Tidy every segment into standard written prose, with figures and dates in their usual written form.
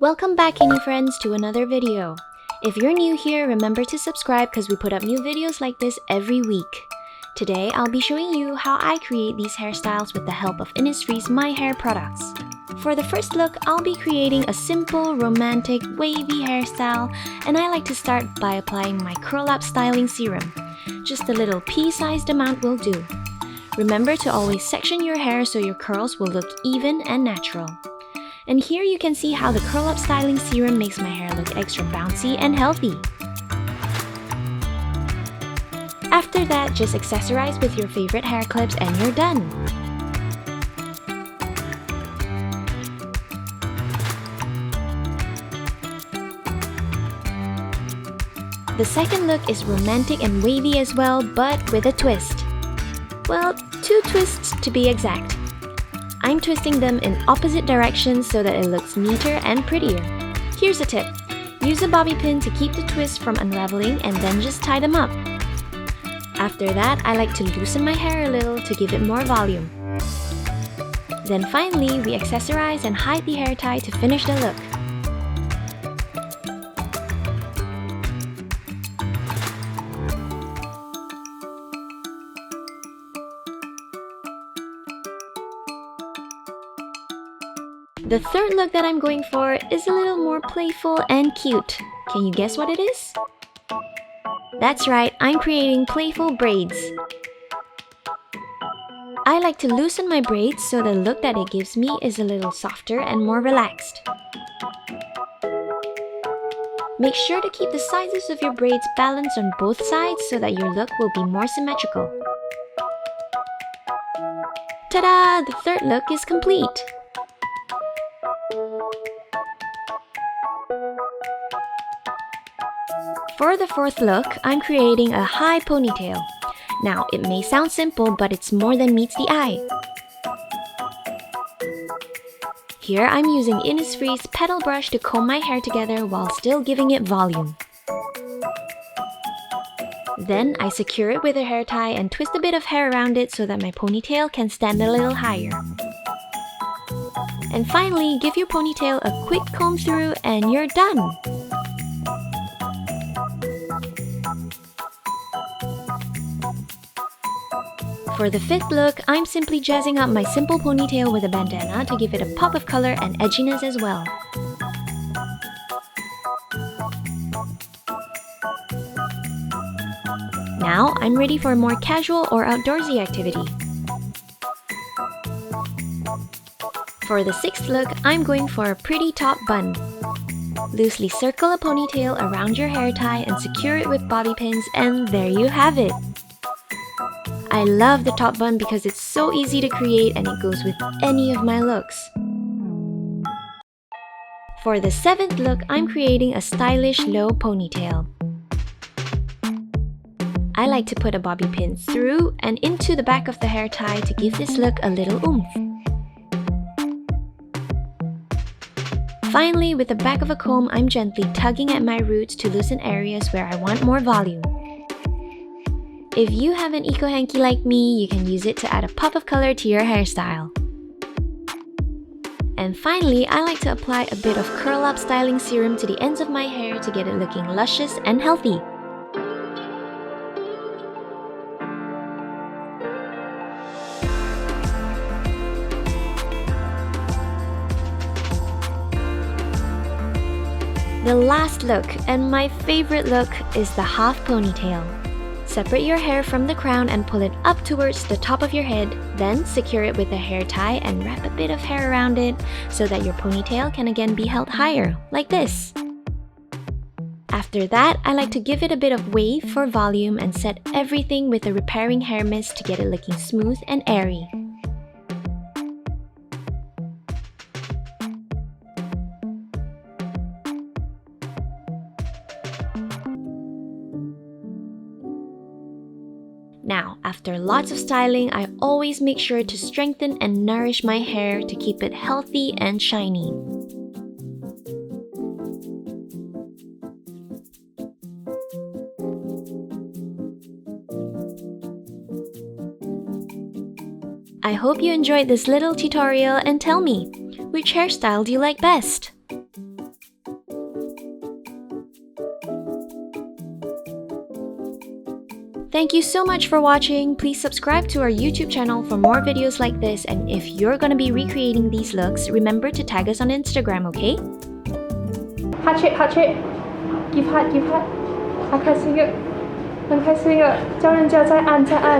Welcome back, INNISFREENDS, to another video. If you're new here, remember to subscribe because we put up new videos like this every week. Today, I'll be showing you how I create these hairstyles with the help of INNISFREE's My Hair products. For the first look, I'll be creating a simple, romantic, wavy hairstyle, and I like to start by applying my curl-up styling serum. Just a little pea-sized amount will do. Remember to always section your hair so your curls will look even and natural. And here you can see how the curl-up styling serum makes my hair look extra bouncy and healthy. After that, just accessorize with your favorite hair clips and you're done. The second look is romantic and wavy as well, but with a twist. Well, 2 twists to be exact. I'm twisting them in opposite directions so that it looks neater and prettier. Here's a tip. Use a bobby pin to keep the twist from unraveling and then just tie them up. After that, I like to loosen my hair a little to give it more volume. Then finally, we accessorize and hide the hair tie to finish the look. The third look that I'm going for is a little more playful and cute. Can you guess what it is? That's right, I'm creating playful braids. I like to loosen my braids so the look that it gives me is a little softer and more relaxed. Make sure to keep the sizes of your braids balanced on both sides so that your look will be more symmetrical. Ta-da! The third look is complete! For the fourth look, I'm creating a high ponytail. Now, it may sound simple, but it's more than meets the eye. Here, I'm using INNISFREE's petal brush to comb my hair together while still giving it volume. Then, I secure it with a hair tie and twist a bit of hair around it so that my ponytail can stand a little higher. And finally, give your ponytail a quick comb through and you're done! For the fifth look, I'm simply jazzing up my simple ponytail with a bandana to give it a pop of color and edginess as well. Now, I'm ready for a more casual or outdoorsy activity. For the sixth look, I'm going for a pretty top bun. Loosely circle a ponytail around your hair tie and secure it with bobby pins, and there you have it! I love the top bun because it's so easy to create and it goes with any of my looks. For the seventh look, I'm creating a stylish low ponytail. I like to put a bobby pin through and into the back of the hair tie to give this look a little oomph. Finally, with the back of a comb, I'm gently tugging at my roots to loosen areas where I want more volume. If you have an eco hanky like me, you can use it to add a pop of color to your hairstyle. And finally, I like to apply a bit of curl-up styling serum to the ends of my hair to get it looking luscious and healthy. The last look, and my favorite look, is the half ponytail. Separate your hair from the crown and pull it up towards the top of your head, then secure it with a hair tie and wrap a bit of hair around it so that your ponytail can again be held higher, like this. After that, I like to give it a bit of wave for volume and set everything with a repairing hair mist to get it looking smooth and airy. Now, after lots of styling, I always make sure to strengthen and nourish my hair to keep it healthy and shiny. I hope you enjoyed this little tutorial and tell me, which hairstyle do you like best? Thank you so much for watching. Please subscribe to our YouTube channel for more videos like this, and if you're gonna be recreating these looks, remember to tag us on Instagram, okay? Heart shape, heart shape. Give heart, give heart. 好开心啊，很开心啊！叫人家再按再按，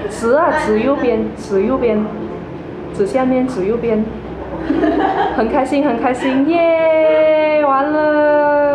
指啊指右边，指右边，指下面，指右边，很开心很开心，耶！完了。